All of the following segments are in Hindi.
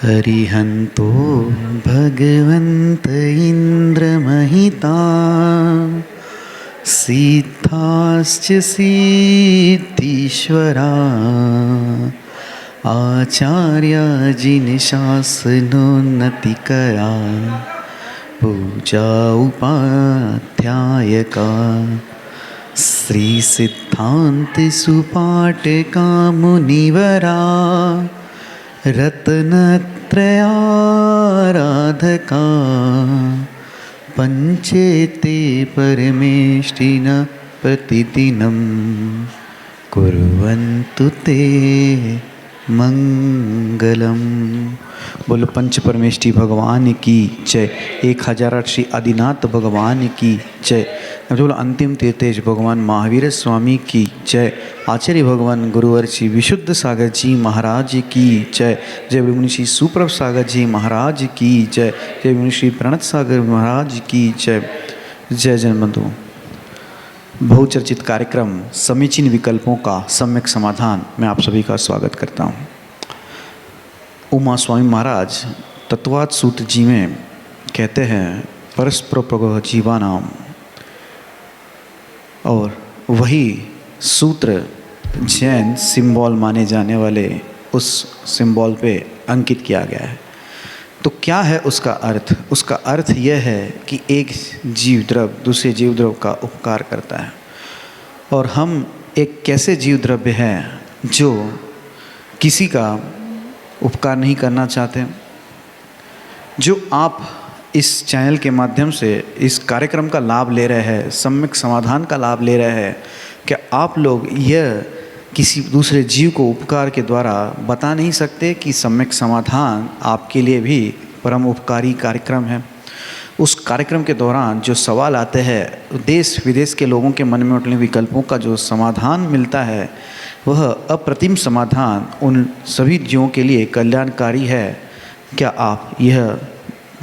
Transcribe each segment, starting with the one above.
हरिहन्तो भगवन्त इन्द्रमहिता सिद्धाश्च सिद्धीश्वरा आचार्या जिनशासनोन्नतिकरा पूजा उपाध्यायका श्री सिद्धांत सुपाठका मुनिवरा रत्नत्रयाराधका पंचेते परमेष्टिन प्रतिदिनं कुर्वन्तु ते मंगलम। बोलो पंच परमेष्टि भगवान की जय। 1008 श्री आदिनाथ भगवान की जय। बोलो अंतिम तीर्थेश भगवान महावीर स्वामी की जय। आचार्य भगवान गुरुवर श्री विशुद्ध सागर जी महाराज की जय। जय मुनि श्री सुप्रभ सागर जी महाराज की जय। जय मुनि श्री प्रणत सागर महाराज की जय। जय जनबंधु। बहुचर्चित कार्यक्रम समीचीन विकल्पों का सम्यक समाधान में आप सभी का स्वागत करता हूँ। उमा स्वामी महाराज तत्वाद सूत्र जी में कहते हैं परस्पर जीवानाम, और वही सूत्र जैन सिंबल माने जाने वाले उस सिंबल पे अंकित किया गया है। तो क्या है उसका अर्थ? उसका अर्थ यह है कि एक जीव द्रव्य दूसरे जीव द्रव्य का उपकार करता है, और हम एक कैसे जीव द्रव्य हैं जो किसी का उपकार नहीं करना चाहते। जो आप इस चैनल के माध्यम से इस कार्यक्रम का लाभ ले रहे हैं, सम्यक समाधान का लाभ ले रहे हैं, क्या आप लोग यह किसी दूसरे जीव को उपकार के द्वारा बता नहीं सकते कि सम्यक समाधान आपके लिए भी परम उपकारी कार्यक्रम है? उस कार्यक्रम के दौरान जो सवाल आते हैं, देश विदेश के लोगों के मन में उठने विकल्पों का जो समाधान मिलता है, वह अप्रतिम समाधान उन सभी जीवों के लिए कल्याणकारी है। क्या आप यह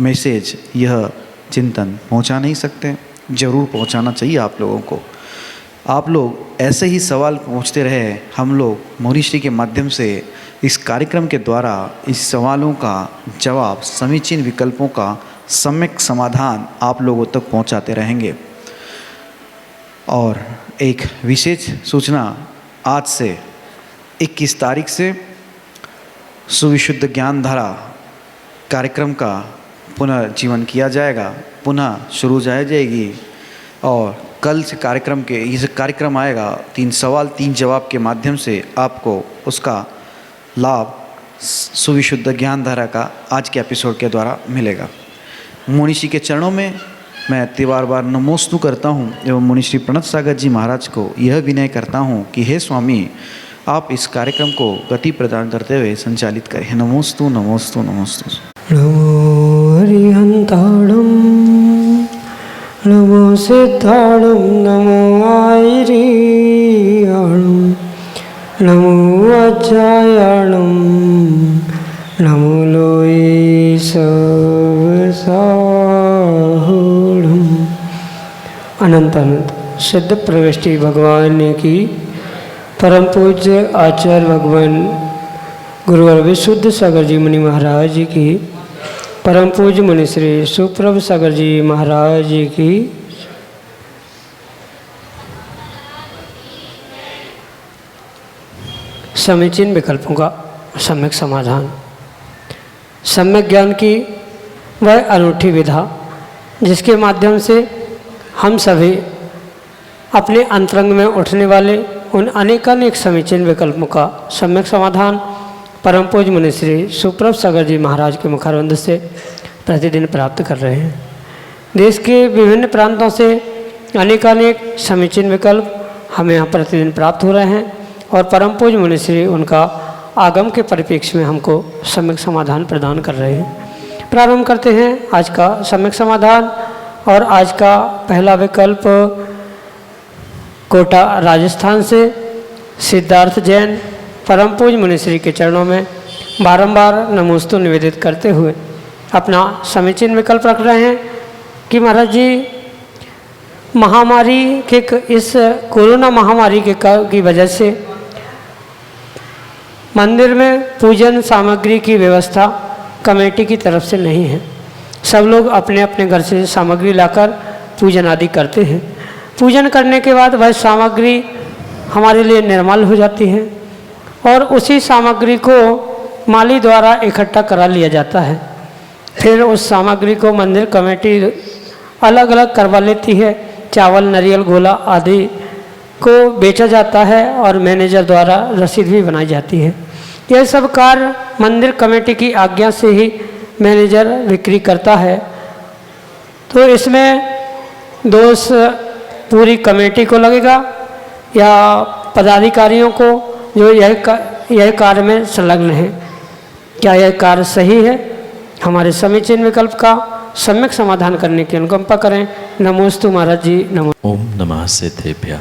मैसेज, यह चिंतन पहुंचा नहीं सकते? ज़रूर पहुंचाना चाहिए आप लोगों को। आप लोग ऐसे ही सवाल पूछते रहे, हम लोग मोनिश्री के माध्यम से इस कार्यक्रम के द्वारा इस सवालों का जवाब, समीचीन विकल्पों का सम्यक समाधान आप लोगों तक पहुंचाते रहेंगे। और एक विशेष सूचना, आज से 21 तारीख से सुविशुद्ध ज्ञान धारा कार्यक्रम का पुनर्जीवन किया जाएगा, पुनः शुरू जाएगी। और कल से कार्यक्रम के ये कार्यक्रम आएगा, 3 सवाल 3 जवाब के माध्यम से आपको उसका लाभ सुविशुद्ध ज्ञान धारा का आज के एपिसोड के द्वारा मिलेगा। मुनिश्री के चरणों में मैं बार बार नमोस्तु करता हूँ एवं मुनिश्री प्रणत सागर जी महाराज को यह विनय करता हूँ कि हे स्वामी, आप इस कार्यक्रम को गति प्रदान करते हुए संचालित करें। नमोस्तु नमोस्तु नमोस्तु। नमो हरिहंताणम, नमो सिद्धाणम, नमो आयरियाणम, नमो अज्जायाणम, नमो लोई सर्वसाहुणम। अनंत अनंत सिद्ध प्रविष्टि भगवान की, परम पूज्य आचार्य भगवान गुरुवर विशुद्ध सागर जी मुनि महाराज जी की, परम पूज्य मुनि श्री सुप्रभ सागर जी महाराज जी की। समीचीन विकल्पों का सम्यक समाधान, सम्यक ज्ञान की वह अनूठी विधा जिसके माध्यम से हम सभी अपने अंतरंग में उठने वाले उन अनेकानेक समीचीन विकल्पों का सम्यक समाधान परम पूज्य मुनि श्री सुप्रभ सागर जी महाराज के मुखारविंद से प्रतिदिन प्राप्त कर रहे हैं। देश के विभिन्न प्रांतों से अनेकानेक समीचीन विकल्प हमें यहाँ प्रतिदिन प्राप्त हो रहे हैं, और परम पूज्य मुनि श्री उनका आगम के परिप्रेक्ष्य में हमको सम्यक समाधान प्रदान कर रहे हैं। प्रारंभ करते हैं आज का सम्यक समाधान। और आज का पहला विकल्प कोटा राजस्थान से सिद्धार्थ जैन परम पूज्य मुनिश्री के चरणों में बारंबार नमोस्तु निवेदित करते हुए अपना समीचीन विकल्प रख रहे हैं कि महाराज जी, महामारी के इस कोरोना महामारी की वजह से मंदिर में पूजन सामग्री की व्यवस्था कमेटी की तरफ से नहीं है। सब लोग अपने अपने घर से सामग्री लाकर पूजन आदि करते हैं। पूजन करने के बाद वह सामग्री हमारे लिए निर्मल हो जाती है और उसी सामग्री को माली द्वारा इकट्ठा करा लिया जाता है। फिर उस सामग्री को मंदिर कमेटी अलग अलग करवा लेती है। चावल, नारियल, गोला आदि को बेचा जाता है और मैनेजर द्वारा रसीद भी बनाई जाती है। यह सब कार्य मंदिर कमेटी की आज्ञा से ही मैनेजर बिक्री करता है। तो इसमें दोष पूरी कमेटी को लगेगा या पदाधिकारियों को जो यह कार्य में संलग्न है। क्या यह कार्य सही है? हमारे समीचीन विकल्प का सम्यक समाधान करने की अनुकंपा करें। नमोस्तु महाराज जी। नमो। ओम नमः सिद्धेभ्यः।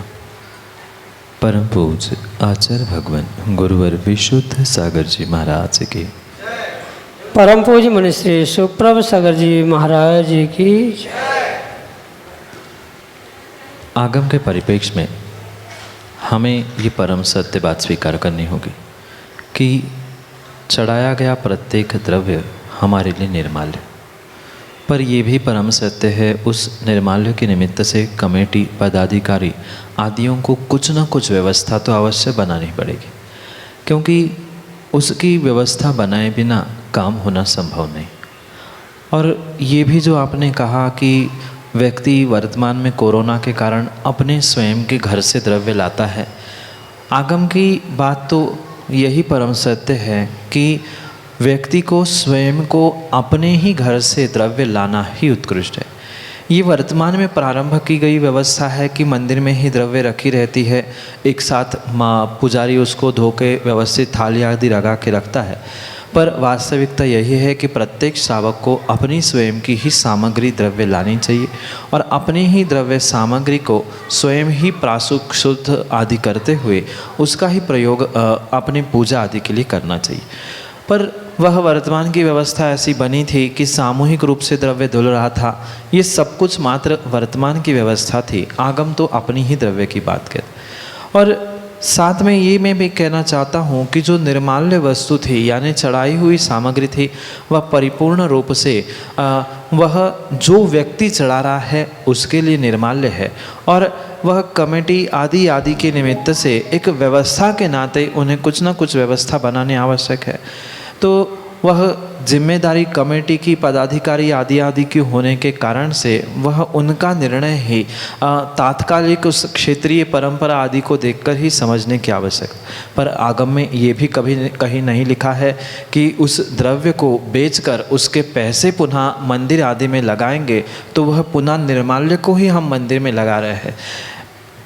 परम पूज्य आचार्य भगवान गुरुवर विशुद्ध सागर जी महाराज की, परम पूज्य मुनिश्री सुप्रभ सागर जी महाराज जी की। आगम के परिप्रेक्ष्य में हमें ये परम सत्य बात स्वीकार करनी होगी कि चढ़ाया गया प्रत्येक द्रव्य हमारे लिए निर्माल्य, पर यह भी परम सत्य है उस निर्माल्य के निमित्त से कमेटी, पदाधिकारी आदियों को कुछ न कुछ व्यवस्था तो अवश्य बनानी पड़ेगी, क्योंकि उसकी व्यवस्था बनाए बिना काम होना संभव नहीं। और ये भी जो आपने कहा कि व्यक्ति वर्तमान में कोरोना के कारण अपने स्वयं के घर से द्रव्य लाता है, आगम की बात तो यही परम सत्य है कि व्यक्ति को स्वयं को अपने ही घर से द्रव्य लाना ही उत्कृष्ट है। ये वर्तमान में प्रारंभ की गई व्यवस्था है कि मंदिर में ही द्रव्य रखी रहती है, एक साथ पुजारी उसको धो के व्यवस्थित थाली आदि लगा के रखता है, पर वास्तविकता यही है कि प्रत्येक श्रावक को अपनी स्वयं की ही सामग्री द्रव्य लानी चाहिए और अपनी ही द्रव्य सामग्री को स्वयं ही प्राशुक शुद्ध आदि करते हुए उसका ही प्रयोग अपनी पूजा आदि के लिए करना चाहिए। पर वह वर्तमान की व्यवस्था ऐसी बनी थी कि सामूहिक रूप से द्रव्य धुल रहा था। ये सब कुछ मात्र वर्तमान की व्यवस्था थी, आगम तो अपनी ही द्रव्य की बात कहते। और साथ में ये मैं भी कहना चाहता हूँ कि जो निर्माल्य वस्तु थी यानी चढ़ाई हुई सामग्री थी, वह परिपूर्ण रूप से वह जो व्यक्ति चढ़ा रहा है उसके लिए निर्माल्य है और वह कमेटी आदि आदि के निमित्त से एक व्यवस्था के नाते उन्हें कुछ न कुछ व्यवस्था बनाने आवश्यक है। तो वह जिम्मेदारी कमेटी की, पदाधिकारी आदि आदि की होने के कारण से वह उनका निर्णय ही तात्कालिक उस क्षेत्रीय परंपरा आदि को देखकर ही समझने की आवश्यकता। पर आगम में ये भी कभी कहीं नहीं लिखा है कि उस द्रव्य को बेचकर उसके पैसे पुनः मंदिर आदि में लगाएंगे तो वह पुनः निर्माल्य को ही हम मंदिर में लगा रहे हैं।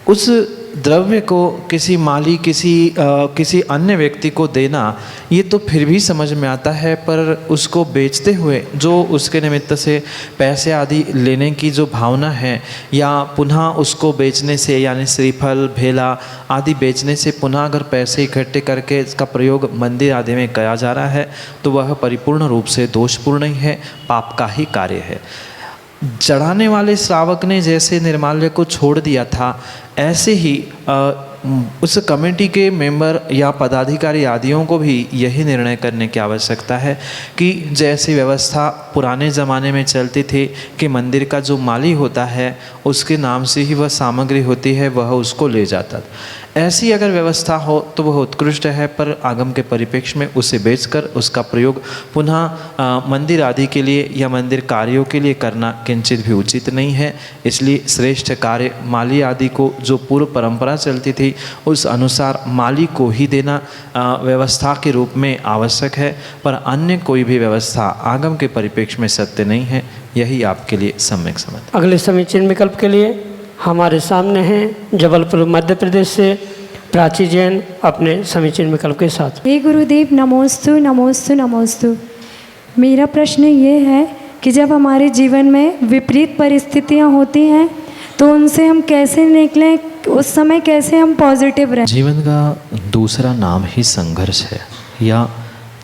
उस द्रव्य को किसी माली, किसी अन्य व्यक्ति को देना ये तो फिर भी समझ में आता है, पर उसको बेचते हुए जो उसके निमित्त से पैसे आदि लेने की जो भावना है या पुनः उसको बेचने से यानी श्रीफल, भेला आदि बेचने से पुनः अगर पैसे इकट्ठे करके इसका प्रयोग मंदिर आदि में किया जा रहा है तो वह परिपूर्ण रूप से दोषपूर्ण ही है, पाप का ही कार्य है। चढ़ाने वाले श्रावक ने जैसे निर्माल्य को छोड़ दिया था, ऐसे ही उस कमेटी के मेंबर या पदाधिकारी आदियों को भी यही निर्णय करने की आवश्यकता है कि जैसी व्यवस्था पुराने ज़माने में चलती थी कि मंदिर का जो माली होता है उसके नाम से ही वह सामग्री होती है, वह उसको ले जाता था। ऐसी अगर व्यवस्था हो तो वह उत्कृष्ट है, पर आगम के परिप्रेक्ष्य में उसे बेचकर उसका प्रयोग पुनः मंदिर आदि के लिए या मंदिर कार्यों के लिए करना किंचित भी उचित नहीं है। इसलिए श्रेष्ठ कार्य माली आदि को जो पूर्व परंपरा चलती थी उस अनुसार माली को ही देना व्यवस्था के रूप में आवश्यक है, पर अन्य कोई भी व्यवस्था आगम के परिप्रेक्ष्य में सत्य नहीं है। यही आपके लिए सम्यक समझ। अगले समीचीन विकल्प के लिए हमारे सामने हैं जबलपुर मध्य प्रदेश से प्राची जैन अपने समीचीन विकल्प के साथ। हे गुरुदेव, नमोस्तु नमोस्तु नमोस्तु। मेरा प्रश्न ये है कि जब हमारे जीवन में विपरीत परिस्थितियाँ होती हैं तो उनसे हम कैसे निकलें, उस समय कैसे हम पॉजिटिव रहें। जीवन का दूसरा नाम ही संघर्ष है या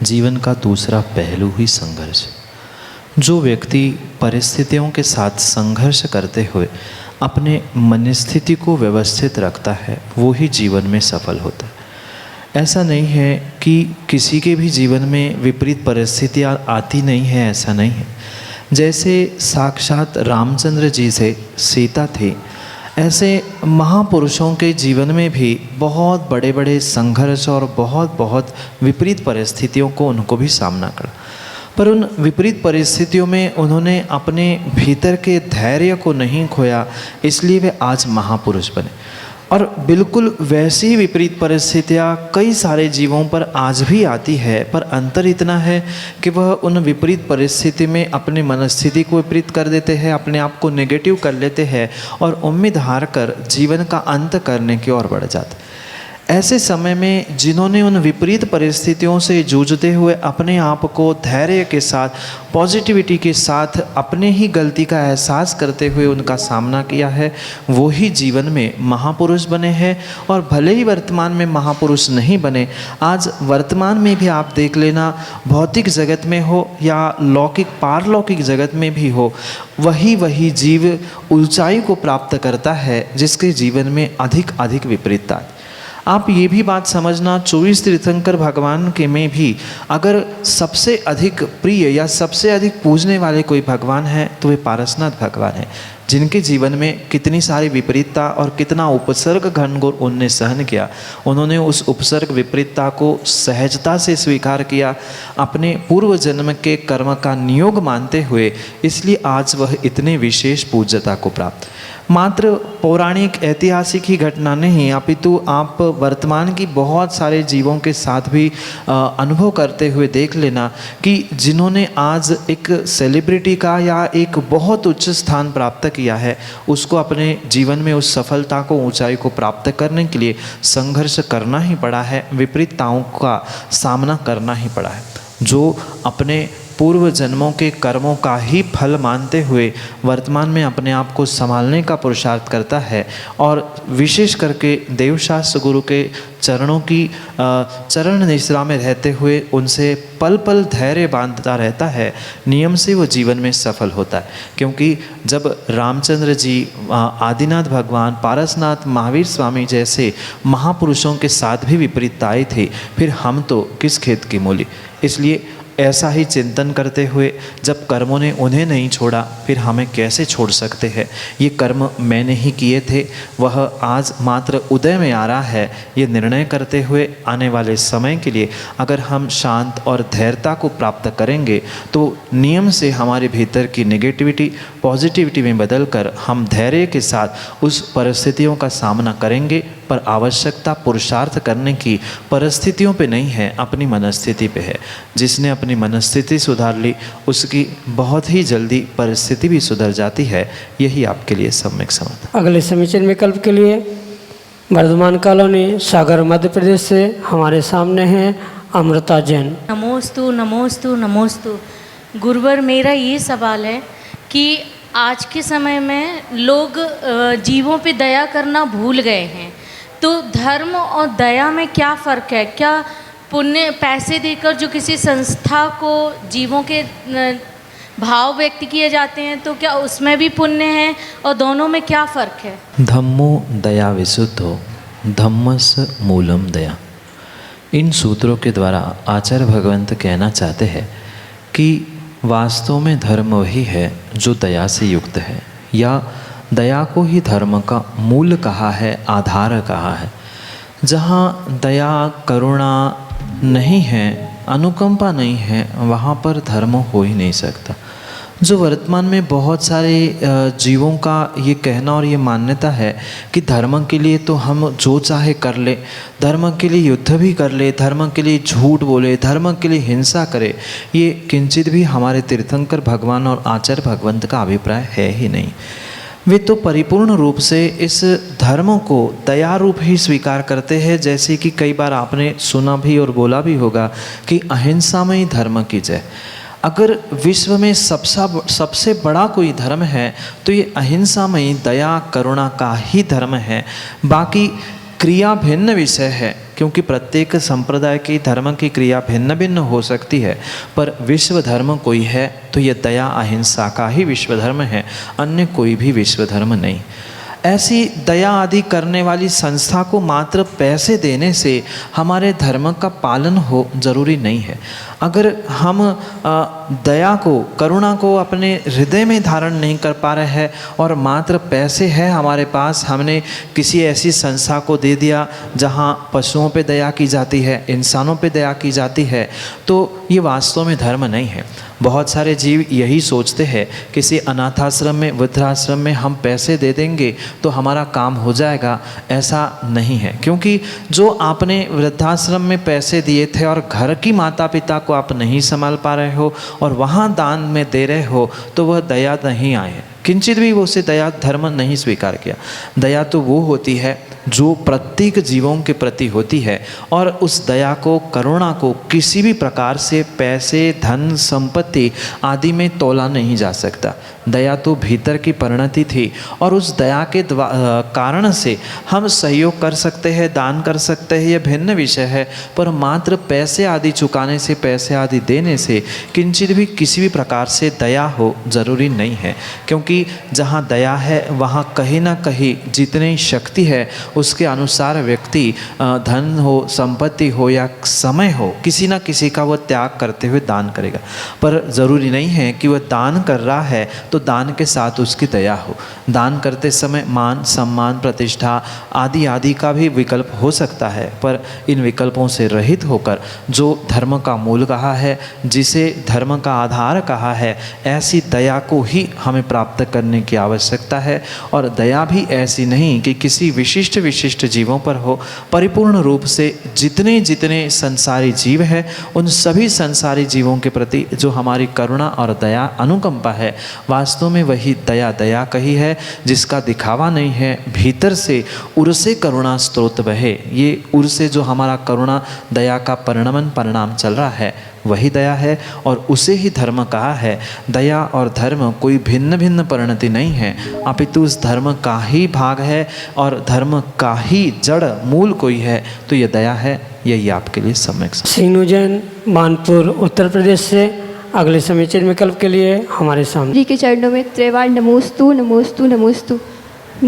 जीवन का दूसरा पहलू ही संघर्ष है। जो व्यक्ति परिस्थितियों के साथ संघर्ष करते हुए अपने मन स्थिति को व्यवस्थित रखता है वो ही जीवन में सफल होता है। ऐसा नहीं है कि किसी के भी जीवन में विपरीत परिस्थितियाँ आती नहीं है, ऐसा नहीं है। जैसे साक्षात रामचंद्र जी से सीता थी, ऐसे महापुरुषों के जीवन में भी बहुत बड़े बड़े संघर्ष और बहुत विपरीत परिस्थितियों को उनको भी सामना करा, पर उन विपरीत परिस्थितियों में उन्होंने अपने भीतर के धैर्य को नहीं खोया, इसलिए वे आज महापुरुष बने। और बिल्कुल वैसी ही विपरीत परिस्थितियाँ कई सारे जीवों पर आज भी आती है, पर अंतर इतना है कि वह उन विपरीत परिस्थिति में अपनी मनस्थिति को विपरीत कर देते हैं, अपने आप को नेगेटिव कर लेते हैं और उम्मीद हार कर जीवन का अंत करने की ओर बढ़ जाते। ऐसे समय में जिन्होंने उन विपरीत परिस्थितियों से जूझते हुए अपने आप को धैर्य के साथ, पॉजिटिविटी के साथ, अपने ही गलती का एहसास करते हुए उनका सामना किया है, वो ही जीवन में महापुरुष बने हैं। और भले ही वर्तमान में महापुरुष नहीं बने, आज वर्तमान में भी आप देख लेना, भौतिक जगत में हो या लौकिक पारलौकिक जगत में भी हो, वही जीव ऊंचाई को प्राप्त करता है जिसके जीवन में अधिक विपरीतता। आप ये भी बात समझना, 24 तीर्थंकर भगवान के में भी अगर सबसे अधिक प्रिय या सबसे अधिक पूजने वाले कोई भगवान है तो वे पारसनाथ भगवान हैं, जिनके जीवन में कितनी सारी विपरीतता और कितना उपसर्ग घनघोर उनने सहन किया। उन्होंने उस उपसर्ग विपरीतता को सहजता से स्वीकार किया, अपने पूर्व जन्म के कर्म का नियोग मानते हुए, इसलिए आज वह इतने विशेष पूज्यता को प्राप्त। मात्र पौराणिक ऐतिहासिक ही घटना नहीं, अपितु आप वर्तमान की बहुत सारे जीवों के साथ भी अनुभव करते हुए देख लेना कि जिन्होंने आज एक सेलिब्रिटी का या एक बहुत उच्च स्थान प्राप्त किया है, उसको अपने जीवन में उस सफलता को, ऊंचाई को प्राप्त करने के लिए संघर्ष करना ही पड़ा है, विपरीतताओं का सामना करना ही पड़ा है। जो अपने पूर्व जन्मों के कर्मों का ही फल मानते हुए वर्तमान में अपने आप को संभालने का पुरुषार्थ करता है और विशेष करके देवशास्त्र गुरु के चरणों की चरण निश्रा में रहते हुए उनसे पल पल धैर्य बांधता रहता है, नियम से वो जीवन में सफल होता है। क्योंकि जब रामचंद्र जी, आदिनाथ भगवान, पारसनाथ, महावीर स्वामी जैसे महापुरुषों के साथ भी विपरीतता आई थी, फिर हम तो किस खेत की मूली। इसलिए ऐसा ही चिंतन करते हुए जब कर्मों ने उन्हें नहीं छोड़ा, फिर हमें कैसे छोड़ सकते हैं। ये कर्म मैंने ही किए थे, वह आज मात्र उदय में आ रहा है। ये निर्णय करते हुए आने वाले समय के लिए अगर हम शांत और धैर्यता को प्राप्त करेंगे तो नियम से हमारे भीतर की नेगेटिविटी पॉजिटिविटी में बदल कर हम धैर्य के साथ उस परिस्थितियों का सामना करेंगे। पर आवश्यकता पुरुषार्थ करने की परिस्थितियों पे नहीं है, अपनी मनस्थिति पे है। जिसने अपनी मनस्थिति सुधार ली उसकी बहुत ही जल्दी परिस्थिति भी सुधर जाती है। यही आपके लिए सम्यक समाधान। अगले समीचीन विकल्प के लिए वर्धमान कॉलोनी, सागर, मध्य प्रदेश से हमारे सामने हैं अमृता जैन। नमोस्तु नमोस्तु नमोस्तु। गुरुवर, मेरा ये सवाल है कि आज के समय में लोग जीवों पे दया करना भूल गए हैं, तो धर्म और दया में क्या फ़र्क है? क्या पुण्य पैसे देकर जो किसी संस्था को जीवों के भाव व्यक्त किए जाते हैं, तो क्या उसमें भी पुण्य है और दोनों में क्या फ़र्क है? धम्मो दया विशुद्धो धम्मस मूलम दया। इन सूत्रों के द्वारा आचार्य भगवंत कहना चाहते हैं कि वास्तव में धर्म वही है जो दया से युक्त है, या दया को ही धर्म का मूल कहा है, आधार कहा है। जहाँ दया, करुणा नहीं है, अनुकंपा नहीं है, वहाँ पर धर्म हो ही नहीं सकता। जो वर्तमान में बहुत सारे जीवों का ये कहना और ये मान्यता है कि धर्म के लिए तो हम जो चाहे कर ले, धर्म के लिए युद्ध भी कर ले, धर्म के लिए झूठ बोले, धर्म के लिए हिंसा करे, ये किंचित भी हमारे तीर्थंकर भगवान और आचार्य भगवंत का अभिप्राय है ही नहीं। वे तो परिपूर्ण रूप से इस धर्म को दया रूप ही स्वीकार करते हैं। जैसे कि कई बार आपने सुना भी और बोला भी होगा कि अहिंसा में ही धर्म की जय। अगर विश्व में सबसे बड़ा कोई धर्म है तो ये अहिंसामयी दया करुणा का ही धर्म है। बाकी क्रिया भिन्न विषय है, क्योंकि प्रत्येक संप्रदाय की धर्म की क्रिया भिन्न भिन्न हो सकती है, पर विश्व धर्म कोई है तो ये दया अहिंसा का ही विश्व धर्म है, अन्य कोई भी विश्व धर्म नहीं। ऐसी दया आदि करने वाली संस्था को मात्र पैसे देने से हमारे धर्म का पालन हो ज़रूरी नहीं है। अगर हम दया को, करुणा को अपने हृदय में धारण नहीं कर पा रहे हैं और मात्र पैसे है हमारे पास, हमने किसी ऐसी संस्था को दे दिया जहाँ पशुओं पे दया की जाती है, इंसानों पे दया की जाती है, तो ये वास्तव में धर्म नहीं है। बहुत सारे जीव यही सोचते हैं किसी अनाथाश्रम में, वृद्धाश्रम में हम पैसे दे देंगे तो हमारा काम हो जाएगा। ऐसा नहीं है, क्योंकि जो आपने वृद्धाश्रम में पैसे दिए थे और घर की माता पिता को आप नहीं संभाल पा रहे हो और वहाँ दान में दे रहे हो, तो वह दया नहीं आए। किंचित भी उसे दया धर्म नहीं स्वीकार किया। दया तो वो होती है जो प्रत्येक जीवों के प्रति होती है, और उस दया को, करुणा को किसी भी प्रकार से पैसे, धन, संपत्ति आदि में तोला नहीं जा सकता। दया तो भीतर की परिणति थी, और उस दया के कारण से हम सहयोग कर सकते हैं, दान कर सकते हैं, यह भिन्न विषय है। पर मात्र पैसे आदि चुकाने से, पैसे आदि देने से किंचित भी किसी भी प्रकार से दया हो ज़रूरी नहीं है। क्योंकि जहाँ दया है वहाँ कहीं ना कहीं जितनी शक्ति है उसके अनुसार व्यक्ति धन हो, संपत्ति हो या समय हो, किसी ना किसी का वह त्याग करते हुए दान करेगा। पर ज़रूरी नहीं है कि वह दान कर रहा है तो दान के साथ उसकी दया हो। दान करते समय मान, सम्मान, प्रतिष्ठा आदि आदि का भी विकल्प हो सकता है, पर इन विकल्पों से रहित होकर जो धर्म का मूल कहा है, जिसे धर्म का आधार कहा है, ऐसी दया को ही हमें प्राप्त करने की आवश्यकता है। और दया भी ऐसी नहीं कि किसी विशिष्ट जीवों पर हो। परिपूर्ण रूप से जितने जितने संसारी जीव हैं उन सभी संसारी जीवों के प्रति जो हमारी करुणा और दया, अनुकंपा है, वास्तव में वही दया कही है, जिसका दिखावा नहीं है। भीतर से उर से करुणा स्रोत बहे। ये उर से जो हमारा करुणा दया का परिणाम चल रहा है वही दया है, और उसे ही धर्म कहा है। दया और धर्म कोई भिन्न भिन्न परिणति नहीं है, अपितु उस धर्म का ही भाग है और धर्म का ही जड़ मूल कोई है, तो ये दया है। यही आपके लिए सम्यक। सीनू जैन, मानपुर, उत्तर प्रदेश से अगले समीचीन विकल्प के लिए हमारे सामने। श्री के चरणों में त्रैवार नमोस्तु नमोस्तु नमोस्तु।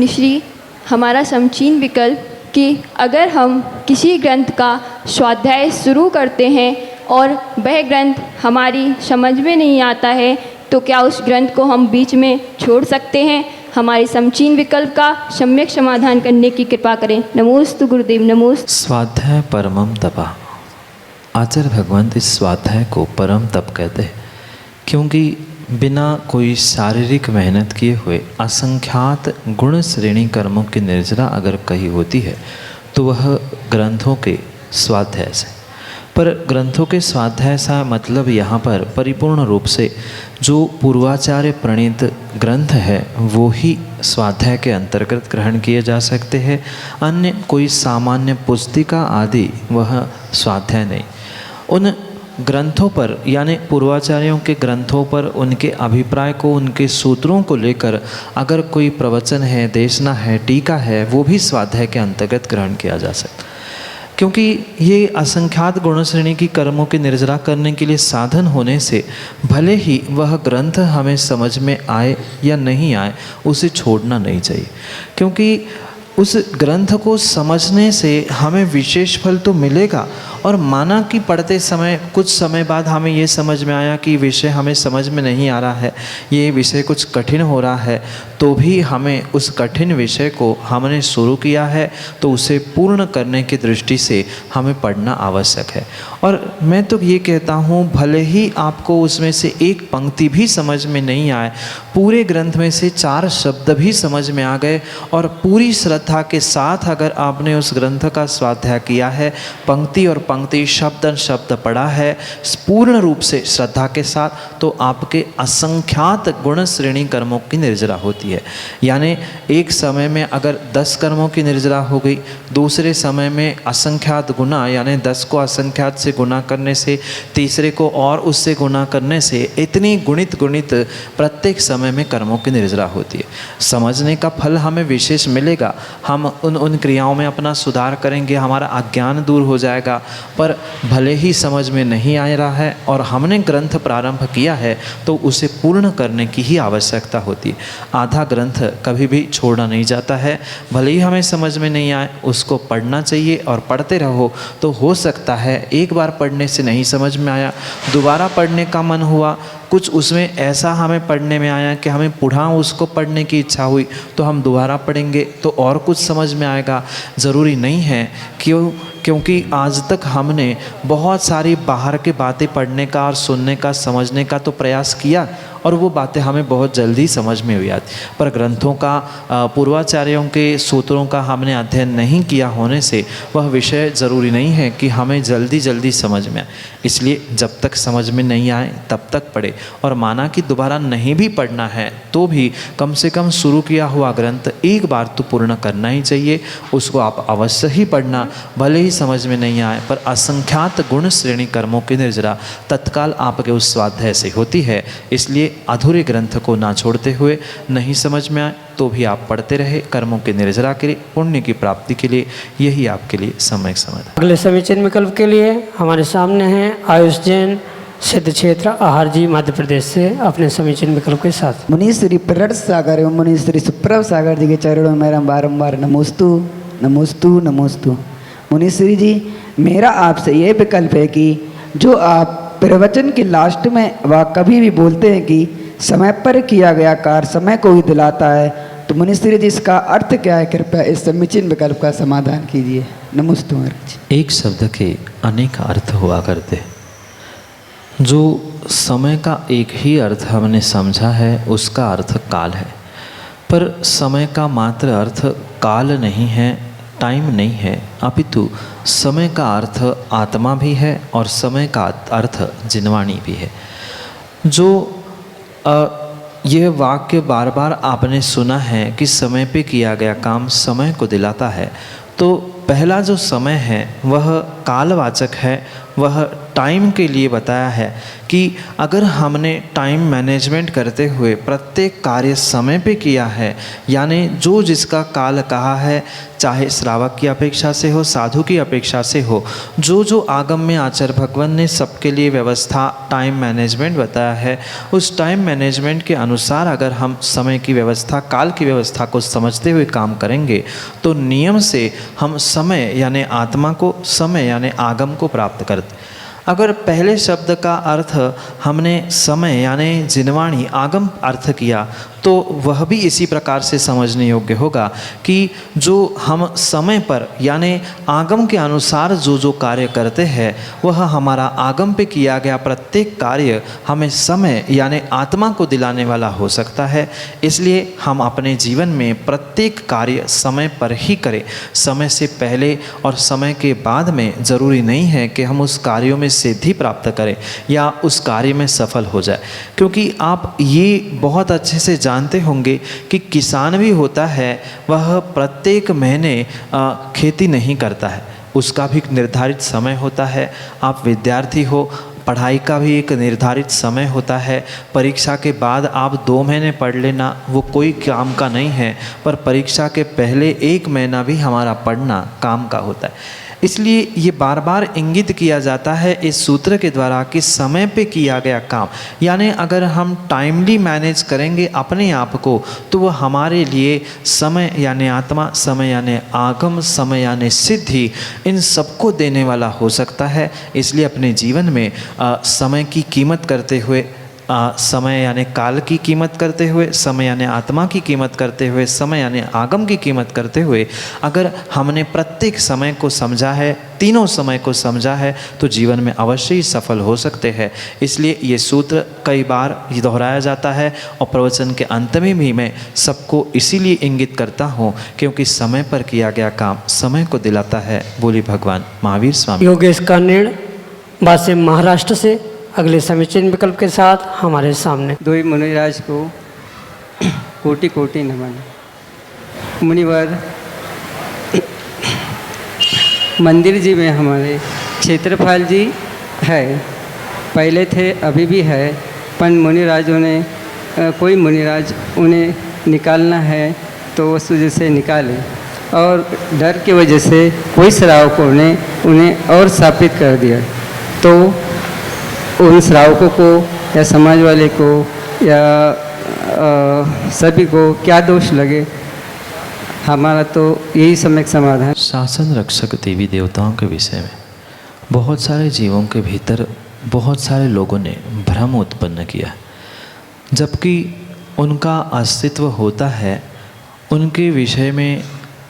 श्री हमारा समीचीन विकल्प कि अगर हम किसी ग्रंथ का स्वाध्याय शुरू करते हैं और वह ग्रंथ हमारी समझ में नहीं आता है तो क्या उस ग्रंथ को हम बीच में छोड़ सकते हैं? हमारे समीचीन विकल्प का सम्यक समाधान करने की कृपा करें। नमोस्तु गुरुदेव। नमोस्तु। स्वाध्याय परमम तपा। आचार्य भगवंत इस स्वाध्याय को परम तप कहते हैं, क्योंकि बिना कोई शारीरिक मेहनत किए हुए असंख्यात गुण श्रेणी कर्मों की निर्जरा अगर कही होती है तो वह ग्रंथों के स्वाध्याय से। पर ग्रंथों के स्वाध्याय सा मतलब यहाँ पर परिपूर्ण रूप से जो पूर्वाचार्य प्रणीत ग्रंथ है वो ही स्वाध्याय के अंतर्गत ग्रहण किए जा सकते हैं। अन्य कोई सामान्य पुस्तिका आदि वह स्वाध्याय नहीं। उन ग्रंथों पर यानी पूर्वाचार्यों के ग्रंथों पर उनके अभिप्राय को, उनके सूत्रों को लेकर अगर कोई प्रवचन है, देशना है, टीका है, वो भी स्वाध्याय के अंतर्गत ग्रहण किया जा सकता, क्योंकि ये असंख्यात गुण श्रेणी की कर्मों की निर्जरा करने के लिए साधन होने से भले ही वह ग्रंथ हमें समझ में आए या नहीं आए, उसे छोड़ना नहीं चाहिए। क्योंकि उस ग्रंथ को समझने से हमें विशेष फल तो मिलेगा, और माना कि पढ़ते समय कुछ समय बाद हमें ये समझ में आया कि विषय हमें समझ में नहीं आ रहा है, ये विषय कुछ कठिन हो रहा है, तो भी हमें उस कठिन विषय को हमने शुरू किया है तो उसे पूर्ण करने की दृष्टि से हमें पढ़ना आवश्यक है। और मैं तो ये कहता हूँ, भले ही आपको उसमें से एक पंक्ति भी समझ में नहीं आए, पूरे ग्रंथ में से 4 शब्द भी समझ में आ गए और पूरी श्रद्धा के साथ अगर आपने उस ग्रंथ का स्वाध्याय किया है, पंक्ति और पंक्ति, शब्द शब्द पढ़ा है पूर्ण रूप से श्रद्धा के साथ, तो आपके असंख्यात गुण श्रेणी कर्मों की निर्जरा होती है। यानी एक समय में अगर 10 कर्मों की निर्जरा हो गई, दूसरे समय में असंख्यात गुना यानी 10 को असंख्यात से गुना करने से, तीसरे को और उससे गुना करने से, इतनी गुणित प्रत्येक समय में कर्मों की निर्जरा होती है। समझने का फल हमें विशेष मिलेगा, हम उन क्रियाओं में अपना सुधार करेंगे, हमारा अज्ञान दूर हो जाएगा, पर भले ही समझ में नहीं आ रहा है और हमने ग्रंथ प्रारंभ किया है तो उसे पूर्ण करने की ही आवश्यकता होती है। आधा ग्रंथ कभी भी छोड़ा नहीं जाता है। भले ही हमें समझ में नहीं आए, उसको पढ़ना चाहिए और पढ़ते रहो तो हो सकता है एक बार पढ़ने से नहीं समझ में आया, दोबारा पढ़ने का मन हुआ, कुछ उसमें ऐसा हमें पढ़ने में आया कि हमें पुनः उसको पढ़ने की इच्छा हुई तो हम दोबारा पढ़ेंगे तो और कुछ समझ में आएगा। ज़रूरी नहीं है क्योंकि आज तक हमने बहुत सारी बाहर की बातें पढ़ने का और सुनने का, समझने का तो प्रयास किया और वो बातें हमें बहुत जल्दी समझ में हुई आती, पर ग्रंथों का, पूर्वाचार्यों के सूत्रों का हमने अध्ययन नहीं किया होने से वह विषय ज़रूरी नहीं है कि हमें जल्दी जल्दी समझ में आए। इसलिए जब तक समझ में नहीं आए तब तक पढ़े, और माना कि दोबारा नहीं भी पढ़ना है तो भी कम से कम शुरू किया हुआ ग्रंथ एक बार तो पूर्ण करना ही चाहिए। उसको आप अवश्य ही पढ़ना, भले ही समझ में नहीं आए, पर असंख्यात गुण श्रेणी कर्मों की निर्जरा तत्काल आपके उस स्वाध्याय से होती है। इसलिए अधूरे ग्रंथ को ना छोड़ते हुए, नहीं समझ में आए तो भी आप पढ़ते रहे, कर्मों के निर्जरा के लिए, पुण्य की प्राप्ति के लिए, यही आपके लिए सम्यक समाधान। अगले समीचीन विकल्प के लिए हमारे सामने हैं आयुष जैन, सिद्ध क्षेत्र आहार जी, मध्य प्रदेश से, अपने समीचीन विकल्प के साथ। मुनि श्री प्ररट सागर एवं मुनि श्री सुप्रभ सागर जी के चरणों में मेरा बारंबार नमोस्तु नमोस्तु नमोस्तु। मुनि श्री जी, मेरा आपसे ये विकल्प है कि जो आप प्रवचन के लास्ट में वह कभी भी बोलते हैं कि समय पर किया गया कार्य समय को ही दिलाता है, तो मुनि श्री जी इसका अर्थ क्या है? कृपया इस समीचीन विकल्प का समाधान कीजिए। नमोस्तु महाराज। एक शब्द के अनेक अर्थ हुआ करते हैं। जो समय का एक ही अर्थ हमने समझा है उसका अर्थ काल है, पर समय का मात्र अर्थ काल नहीं है, टाइम नहीं है, अपितु समय का अर्थ आत्मा भी है और समय का अर्थ जिनवाणी भी है। जो यह वाक्य बार बार आपने सुना है कि समय पे किया गया काम समय को दिलाता है, तो पहला जो समय है वह कालवाचक है, वह टाइम के लिए बताया है कि अगर हमने टाइम मैनेजमेंट करते हुए प्रत्येक कार्य समय पे किया है, यानी जो जिसका काल कहा है, चाहे श्रावक की अपेक्षा से हो, साधु की अपेक्षा से हो, जो जो आगम में आचार्य भगवान ने सबके लिए व्यवस्था टाइम मैनेजमेंट बताया है, उस टाइम मैनेजमेंट के अनुसार अगर हम समय की व्यवस्था, काल की व्यवस्था को समझते हुए काम करेंगे तो नियम से हम समय यानी आत्मा को, समय यानी आगम को प्राप्त करते। अगर पहले शब्द का अर्थ हमने समय यानी जिनवाणी, आगम अर्थ किया तो वह भी इसी प्रकार से समझने योग्य होगा कि जो हम समय पर यानी आगम के अनुसार जो जो कार्य करते हैं वह हमारा आगम पे किया गया प्रत्येक कार्य हमें समय यानी आत्मा को दिलाने वाला हो सकता है। इसलिए हम अपने जीवन में प्रत्येक कार्य समय पर ही करें। समय से पहले और समय के बाद में ज़रूरी नहीं है कि हम उस कार्यों में सिद्धि प्राप्त करें या उस कार्य में सफल हो जाए, क्योंकि आप ये बहुत अच्छे से जानते होंगे कि किसान भी होता है वह प्रत्येक महीने खेती नहीं करता है, उसका भी निर्धारित समय होता है। आप विद्यार्थी हो, पढ़ाई का भी एक निर्धारित समय होता है। परीक्षा के बाद आप 2 महीने पढ़ लेना वो कोई काम का नहीं है, पर परीक्षा के पहले 1 महीना भी हमारा पढ़ना काम का होता है। इसलिए ये बार बार इंगित किया जाता है इस सूत्र के द्वारा कि समय पे किया गया काम, यानी अगर हम टाइमली मैनेज करेंगे अपने आप को तो वह हमारे लिए समय यानी आत्मा, समय यानी आगम, समय यानी सिद्धि, इन सबको देने वाला हो सकता है। इसलिए अपने जीवन में समय की कीमत करते हुए, समय यानी काल की कीमत करते हुए, समय यानी आत्मा की कीमत करते हुए, समय यानी आगम की कीमत करते हुए अगर हमने प्रत्येक समय को समझा है, तीनों समय को समझा है, तो जीवन में अवश्य ही सफल हो सकते हैं। इसलिए ये सूत्र कई बार दोहराया जाता है और प्रवचन के अंत में भी मैं सबको इसीलिए इंगित करता हूँ क्योंकि समय पर किया गया काम समय को दिलाता है। बोली भगवान महावीर स्वामी। योगेश कर्णिण वासी महाराष्ट्र से, अगले समीचीन विकल्प के साथ हमारे सामने। दो ही मुनिराज को कोटि कोटि नमन। मुनिवर, मंदिर जी में हमारे क्षेत्रपाल जी है, पहले थे अभी भी है, पर मुनिराजों ने कोई मुनिराज उन्हें निकालना है तो उस वजह से निकाले। और डर की वजह से कोई श्रावकों ने उन्हें और स्थापित कर दिया। तो उन श्रावकों को या समाज वाले को या सभी को क्या दोष लगे, हमारा तो यही सम्यक समाधान। शासन रक्षक देवी देवताओं के विषय में बहुत सारे जीवों के भीतर बहुत सारे लोगों ने भ्रम उत्पन्न किया, जबकि उनका अस्तित्व होता है। उनके विषय में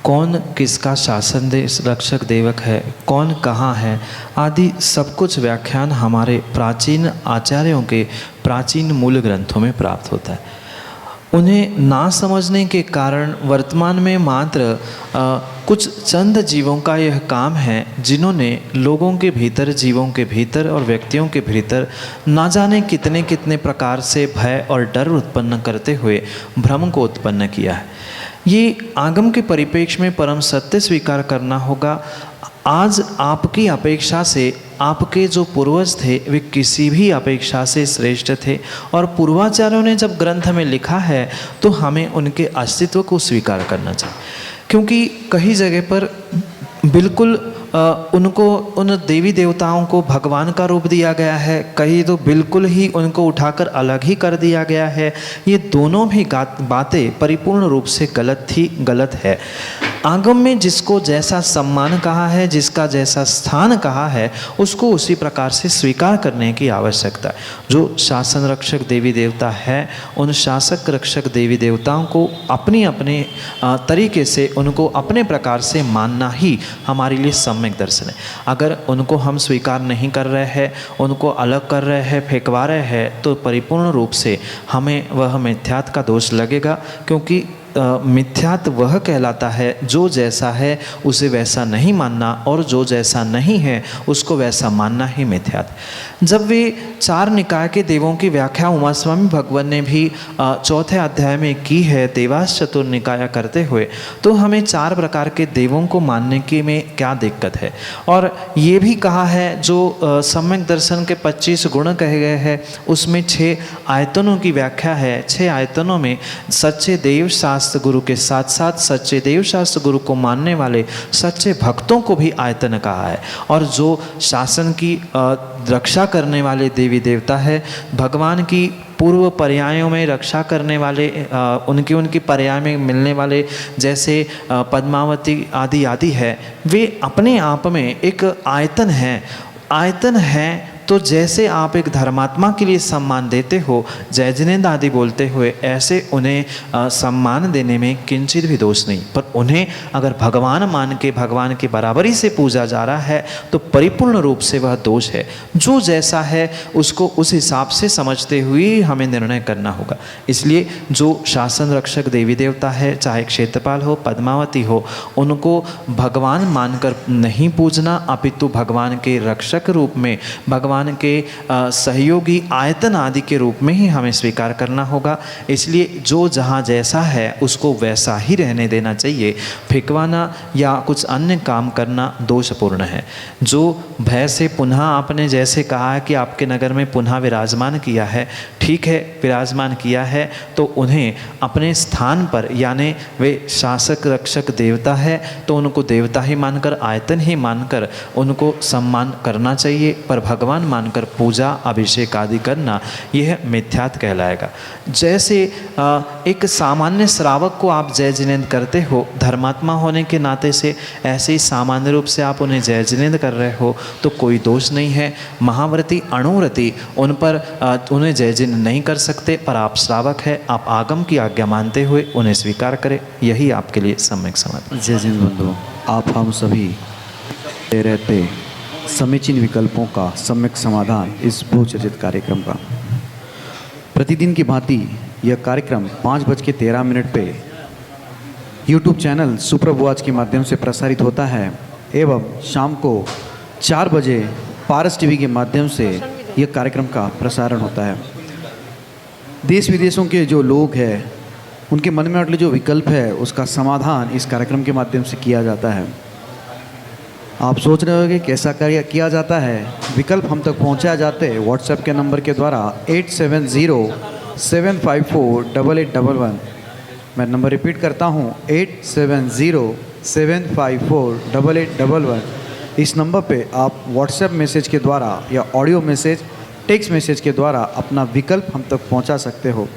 कौन किसका शासन रक्षक देवक है, कौन कहाँ है आदि सब कुछ व्याख्यान हमारे प्राचीन आचार्यों के प्राचीन मूल ग्रंथों में प्राप्त होता है। उन्हें ना समझने के कारण वर्तमान में मात्र कुछ चंद जीवों का यह काम है, जिन्होंने लोगों के भीतर, जीवों के भीतर और व्यक्तियों के भीतर ना जाने कितने कितने प्रकार से भय और डर उत्पन्न करते हुए भ्रम को उत्पन्न किया है। ये आगम के परिप्रेक्ष्य में परम सत्य स्वीकार करना होगा। आज आपकी अपेक्षा से आपके जो पूर्वज थे वे किसी भी अपेक्षा से श्रेष्ठ थे, और पूर्वाचार्यों ने जब ग्रंथ में लिखा है तो हमें उनके अस्तित्व को स्वीकार करना चाहिए, क्योंकि कई जगह पर बिल्कुल उनको, उन देवी देवताओं को भगवान का रूप दिया गया है, कहीं तो बिल्कुल ही उनको उठाकर अलग ही कर दिया गया है। ये दोनों भी बातें परिपूर्ण रूप से गलत है। आगम में जिसको जैसा सम्मान कहा है, जिसका जैसा स्थान कहा है, उसको उसी प्रकार से स्वीकार करने की आवश्यकता है। जो शासन रक्षक देवी देवता है, उन शासक रक्षक देवी देवताओं को अपनी अपने तरीके से, उनको अपने प्रकार से मानना ही हमारे लिए सम्यक दर्शन है। अगर उनको हम स्वीकार नहीं कर रहे हैं, उनको अलग कर रहे हैं, फेंकवा रहे हैं, तो परिपूर्ण रूप से हमें वह मिथ्यात्व का दोष लगेगा, क्योंकि मिथ्यात वह कहलाता है जो जैसा है उसे वैसा नहीं मानना, और जो जैसा नहीं है उसको वैसा मानना ही मिथ्यात। जब वे चार निकाय के देवों की व्याख्या उमा स्वामी भगवान ने भी चौथे अध्याय में की है, देवास चतुर्निकाय करते हुए, तो हमें चार प्रकार के देवों को मानने के में क्या दिक्कत है। और ये भी कहा है जो सम्यक दर्शन के 25 गुण कहे गए हैं, उसमें 6 आयतनों की व्याख्या है। 6 आयतनों में सच्चे देव शास्त्र गुरु के साथ साथ सच्चे देव शास्त्र गुरु को मानने वाले सच्चे भक्तों को भी आयतन कहा है। और जो शासन की रक्षा करने वाले देवी देवता है, भगवान की पूर्व पर्यायों में रक्षा करने वाले, उनकी पर्याय में मिलने वाले, जैसे पद्मावती आदि है, वे अपने आप में एक आयतन है। तो जैसे आप एक धर्मात्मा के लिए सम्मान देते हो, जय जिनेंद्र आदि बोलते हुए, ऐसे उन्हें सम्मान देने में किंचित भी दोष नहीं। पर उन्हें अगर भगवान मान के भगवान की बराबरी से पूजा जा रहा है तो परिपूर्ण रूप से वह दोष है। जो जैसा है उसको उस हिसाब से समझते हुए हमें निर्णय करना होगा। इसलिए जो शासन रक्षक देवी देवता है, चाहे क्षेत्रपाल हो, पद्मावती हो, उनको भगवान मानकर नहीं पूजना, अपितु भगवान के रक्षक रूप में, भगवान के सहयोगी आयतन आदि के रूप में ही हमें स्वीकार करना होगा। इसलिए जो जहाँ जैसा है उसको वैसा ही रहने देना चाहिए। फेंकवाना या कुछ अन्य काम करना दोषपूर्ण है। जो भय से पुनः आपने जैसे कहा है कि आपके नगर में पुनः विराजमान किया है, ठीक है, विराजमान किया है, तो उन्हें अपने स्थान पर, यानी वे शासक रक्षक देवता है, तो उनको देवता ही मानकर, आयतन ही मानकर उनको सम्मान करना चाहिए। पर भगवान मानकर पूजा अभिषेक आदि करना यह मिथ्यात कहलाएगा। जैसे एक सामान्य श्रावक को आप जय जिनेंद्र करते हो धर्मात्मा होने के नाते से, ऐसे ही सामान्य रूप से आप उन्हें जय जिनेंद्र कर रहे हो तो कोई दोष नहीं है। महाव्रती अणुव्रती उन पर उन्हें जय जिनेंद्र नहीं कर सकते, पर आप श्रावक है, आप आगम की आज्ञा मानते हुए उन्हें स्वीकार करें, यही आपके लिए सम्यक समाधान। जय जिनेंद्र बंधु, आप हम सभी रहते समीचीन विकल्पों का सम्यक समाधान इस बहुचर्चित कार्यक्रम का। प्रतिदिन की भांति यह कार्यक्रम 5:13 पे YouTube चैनल सुप्रभ वाच के माध्यम से प्रसारित होता है, एवं शाम को 4 बजे पारस टीवी के माध्यम से यह कार्यक्रम का प्रसारण होता है। देश विदेशों के जो लोग हैं, उनके मन में अटले जो विकल्प है उसका समाधान इस कार्यक्रम के माध्यम से किया जाता है। आप सोच रहे होंगे कैसा कार्य किया जाता है। विकल्प हम तक पहुंचाया जाते हैं व्हाट्सएप के नंबर के द्वारा 8707548811। मैं नंबर रिपीट करता हूं 8707548811। 7548811। इस नंबर पे आप व्हाट्सएप मैसेज के द्वारा या ऑडियो मैसेज, टेक्स्ट मैसेज के द्वारा अपना विकल्प हम तक पहुंचा सकते हो।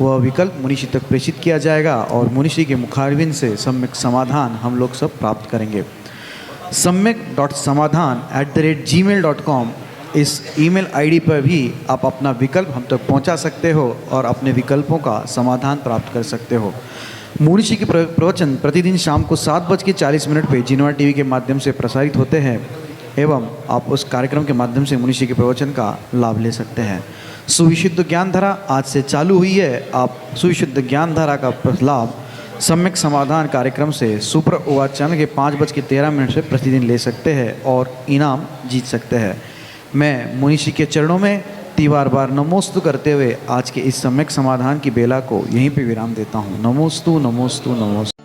वह विकल्प मुनिश्री तक प्रेषित किया जाएगा और मुनिश्री के मुखारविंद से सम्यक समाधान हम लोग सब प्राप्त करेंगे। samyak.samadhan@gmail.com इस ईमेल आईडी पर भी आप अपना विकल्प हम तक पहुंचा सकते हो और अपने विकल्पों का समाधान प्राप्त कर सकते हो। मुनिश्री के प्रवचन प्रतिदिन शाम को 7:40 पे जिनवा टीवी के माध्यम से प्रसारित होते हैं एवं आप उस कार्यक्रम के माध्यम से मुनिश्री के प्रवचन का लाभ ले सकते हैं। सुविशुद्ध ज्ञान धारा आज से चालू हुई है। आप सुविशुद्ध ज्ञान धारा का लाभ सम्यक समाधान कार्यक्रम से सुपर ओवर चैनल के 5:13 से प्रतिदिन ले सकते हैं और इनाम जीत सकते हैं। मैं मुनिश्री के चरणों में तीवार बार नमोस्तु करते हुए आज के इस सम्यक समाधान की बेला को यहीं पे विराम देता हूँ। नमोस्तु नमोस्तु नमोस्तु।